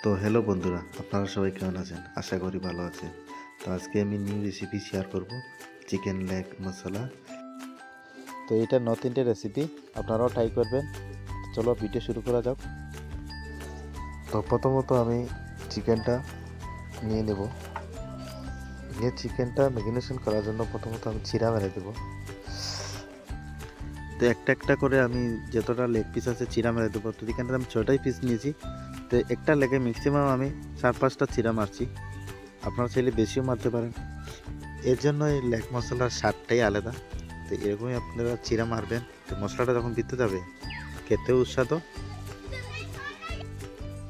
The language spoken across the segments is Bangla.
তো হ্যালো বন্ধুরা, আপনারা সবাই কেমন আছেন? আশা করি ভালো আছেন। তো আজকে আমি নিউ রেসিপি শেয়ার করব, চিকেন লেগ মশলা। তো এটা নর্থ ইন্ডিয়ান রেসিপি, আপনারাও ট্রাই করবেন। চলো ভিডিও শুরু করা যাক। তো প্রথমত আমি চিকেনটা নিয়ে নেব। নিয়ে চিকেনটা ম্যারিনেশন করার জন্য প্রথমত আমি চিরা মেরে দেবো। তো একটা একটা করে আমি যতটা লেগ পিস আছে চিরা মেরে দেবো। তো চিকেনটা আমি 6টাই পিস নিয়েছি। তো একটা লেগে ম্যাক্সিমাম আমি 4-5টা চিরা মারছি। আপনারা চাইলে বেশিও মারতে পারেন। এর জন্য এই লেগ মশলার স্বাদটাই আলাদা। তো এরকমই আপনারা চিরা মারবেন। তো মশলাটা যখন ভিতরে যাবে খেতেও সুস্বাদু।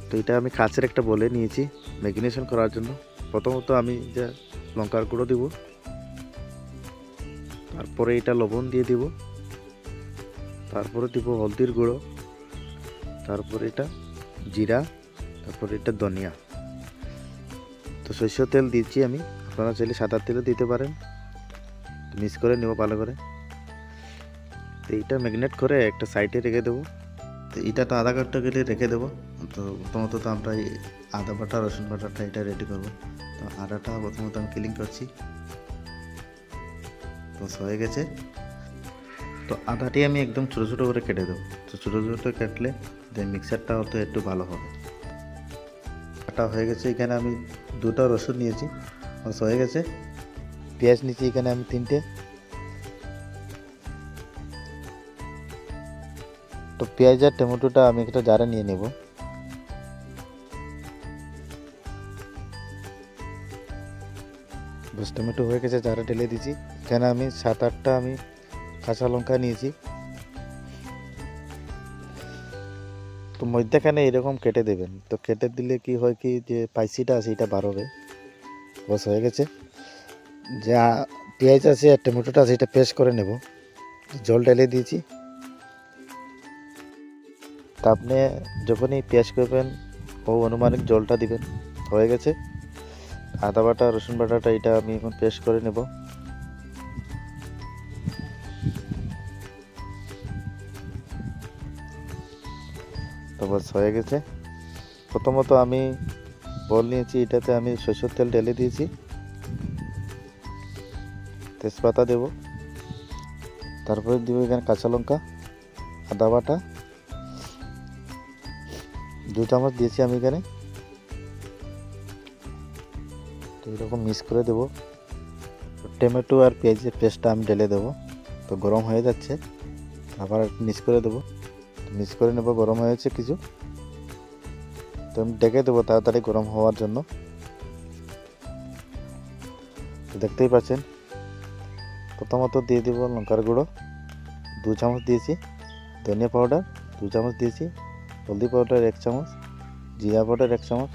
তো এটা আমি কাঁচের একটা বলে নিয়েছি ম্যারিনেশন করার জন্য। প্রথমত আমি যে লঙ্কার গুঁড়ো দিব, তারপরে এটা লবণ দিয়ে দিব, তারপরে দিব হলদির গুঁড়ো, তারপরে এটা জিরা, তারপরে এটা ধনিয়া। তো সরষের তেল দিচ্ছি আমি, আপনারা চাইলে সাদা তেলও দিতে পারেন। মিক্স করে নেব ভালো করে। তো এইটা ম্যারিনেট করে একটা সাইডে রেখে দেবো। তো এটা তো আধা ঘন্টা গেলে রেখে দেবো। তো প্রথমত তো আমরা এই আদা বাটা রসুন বাটাটা এটা রেডি করবো। তো আদাটা প্রথমত আমি ক্লিন করছি। তো হয়ে গেছে। তো আদাটি আমি একদম ছোটো ছোটো করে কেটে দেবো। তো ছোটো ছোটো কাটলে মিক্সারটা হয়তো একটু ভালো হবে। কাটা হয়ে গেছে। এখানে আমি 2টা রসুন নিয়েছি, হয়ে গেছে। পেঁয়াজ নিয়েছি এখানে আমি 3টে। তো পেঁয়াজ আর টমেটোটা আমি একটা জারে নিয়ে নেব। বস টমেটো হয়ে গেছে, জারে ঢেলে দিয়েছি। এখানে আমি 7-8টা আমি কাঁচা লঙ্কা নিয়েছি। তো মধ্যখানে এরকম কেটে দেবেন। তো কেটে দিলে কি হয় কি যে স্পাইসিটা আছে এটা বার হবে। বস হয়ে গেছে। যা পেঁয়াজ আছে আর টমেটোটা আছে এটা পেস্ট করে নেব। জল ঢেলে দিয়েছি। তা আপনি যখনই পেঁয়াজ করবেন ও অনুমানিক জলটা দিবেন। হয়ে গেছে। আদা বাটা রসুন বাটাটা এটা আমি এখন পেস্ট করে নেব। তো বাস হয়ে গেছে। প্রথমত আমি বল নিয়েছি, এটাতে আমি সরষের তেল ঢেলে দিয়েছি। তেজপাতা দেব, তারপরে দিব এখানে কাঁচা লঙ্কা, আদা বাটা 2 চামচ দিয়েছি আমি এখানে। তো এরকম মিক্স করে দেবো। টমেটো আর পেঁয়াজের পেস্টটা আমি ঢেলে দেবো। তো গরম হয়ে যাচ্ছে, আবার মিক্স করে দেবো। মিক্স করে নেবো। গরম হয়েছে কিছু, তো আমি ডেকে দেবো তাড়াতাড়ি গরম হওয়ার জন্য। দেখতেই পাচ্ছেন। প্রথমত দিয়ে দেবো লঙ্কার গুঁড়ো 2 চামচ দিয়েছি, ধনিয়া পাউডার 2 চামচ দিয়েছি, হলদি পাউডার 1 চামচ, জিরা পাউডার 1 চামচ,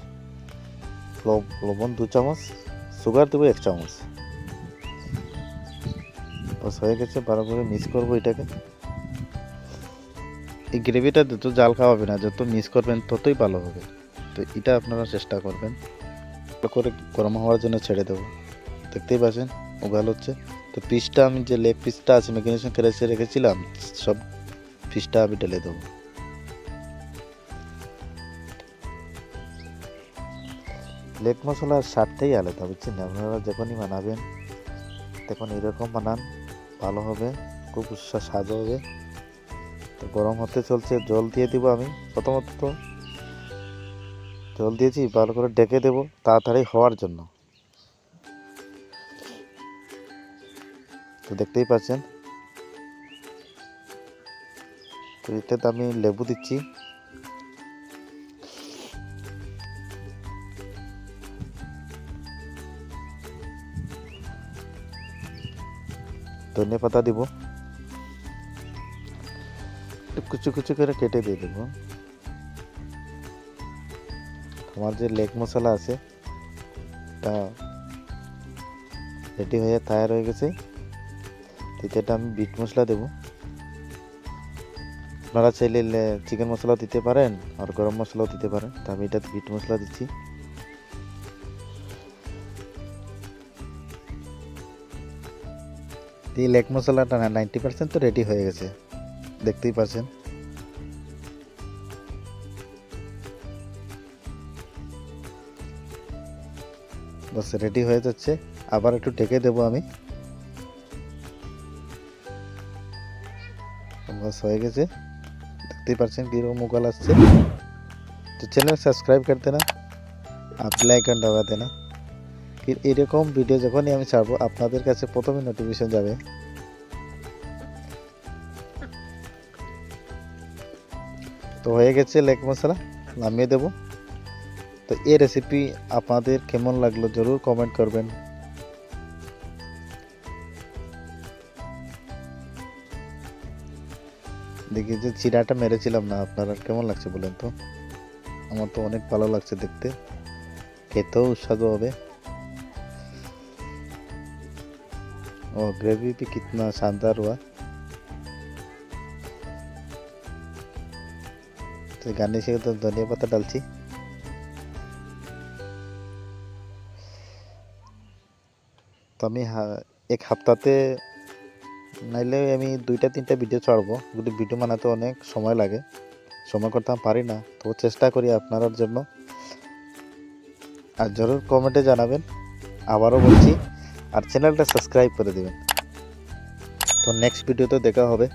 লবণ 2 চামচ, সুগার দেবো 1 চামচ। বাস হয়ে গেছে। ভালো করে মিক্স করবো এটাকে। এই গ্রেভিটা যত জাল খাওয়াবে না, যত মিক্স করবেন ততই ভালো হবে। তো এটা আপনারা চেষ্টা করবেন। ভালো করে গরম হওয়ার জন্য ছেড়ে দেবো। দেখতেই পাচ্ছেন উগাল হচ্ছে। তো পিসটা আমি যে লেগ পিসটা আছে ম্যারিনেশন করে রেখেছিলাম, সব পিসটা আমি ঢেলে দেবো। লেগ মশলার স্বাদটাই আলাদা, বুঝছেন? আপনারা যখনই বানাবেন তখন এরকম বানান, ভালো হবে, খুব স্বাদ হবে। তো গরম হতে চলছে, জল দিয়ে দিব আমি। প্রথমত তো জল দিয়েছি, ভালো করে ডেকে দেবো তাড়াতাড়ি হওয়ার জন্য। তো দেখতেই পাচ্ছেন। তো এটাতে আমি লেবু দিচ্ছি। ধনিয়া পাতা দিব, একটু কুচু কুচু করে কেটে দিয়ে দেবো। আমার যে লেগ মশলা আছে এটা রেডি হয়ে তৈরি হয়ে গেছে। এটা আমি বিট মশলা দেবো। আপনারা চাইলে চিকেন মশলা দিতে পারেন আর গরম মশলাও দিতে পারেন। তো আমি এটাতে বিট মশলা দিচ্ছি। এই লেগ মশলাটা 90% তো রেডি হয়ে গেছে, দেখতেই পাচ্ছেন। বাস রেডি হয়ে যাচ্ছে। আবার একটু ঢেকে দেবো আমি। বাস হয়ে গেছে, দেখতেই পাচ্ছেন কিরকম মুকাল আসছে। তো চ্যানেল সাবস্ক্রাইব করতে না, আর বেল আইকন দবাতে না, কি এরকম ভিডিও যখনই আমি ছাড়বো আপনাদের কাছে প্রথমে নোটিফিকেশন যাবে। তো হয়ে গেছে লেগ মশলা, নামিয়ে দেব। তো এই রেসিপি আপনাদের কেমন লাগলো জরুর কমেন্ট করবেন। দেখি যে চিড়াটা মেরেছিলাম না, আপনারা কেমন লাগছে বলেন তো? আমার তো অনেক ভালো লাগছে দেখতে, খেতেও সুস্বাদু হবে। और ग्रेवी भी कितना शानदार हुआ। तो गार्निशिंग तो धनिया पत्ता डालছি। তো আমি এক সপ্তাহে নাইলে আমি 2-3টা ভিডিও ছাড়বো, যদি ভিডিও বানাতে অনেক সময় লাগে, সময় করতে পারি না, তো চেষ্টা করি আপনাদের জন্য। আর জরুর কমেন্টে জানাবেন, আবারও বলছি, আর চ্যানেলটা সাবস্ক্রাইব করে দিবেন। তো নেক্সট ভিডিওতে দেখা হবে।